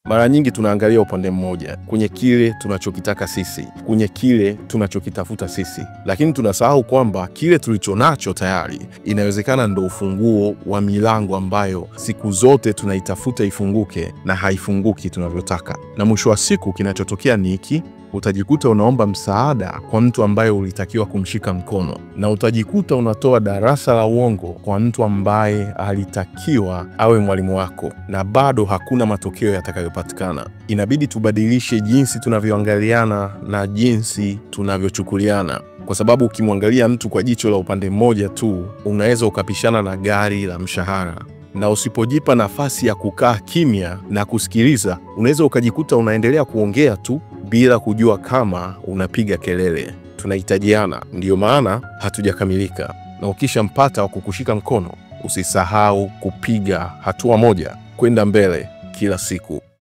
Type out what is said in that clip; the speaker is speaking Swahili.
Mara nyingi tunaangalia upande mmoja, kwenye kile tunachokitaka sisi, kwenye kile tunachokitafuta sisi, lakini tunasahau kwamba kile tulichonacho tayari inawezekana ndo ufunguo wa milango ambayo siku zote tunaitafuta ifunguke na haifunguki tunavyotaka. Na mwisho wa siku kinachotokea ni hiki: utajikuta unaomba msaada kwa mtu ambaye ulitakiwa kumshika mkono, na utajikuta unatoa darasa la uongo kwa mtu ambaye alitakiwa awe mwalimu wako, na bado hakuna matokeo yatakayopatikana. Inabidi tubadilishe jinsi tunavyoangaliana na jinsi tunavyochukuliana, kwa sababu ukimwangalia mtu kwa jicho la upande mmoja tu, unaweza ukapishana na gari la mshahara. Na usipojipa nafasi ya kukaa kimya na kusikiliza, unaweza ukajikuta unaendelea kuongea tu bila kujua kama unapiga kelele. Tunahitajiana, ndiyo maana hatujakamilika. Na ukishampata wa kukushika mkono, usisahau kupiga hatua moja kwenda mbele kila siku.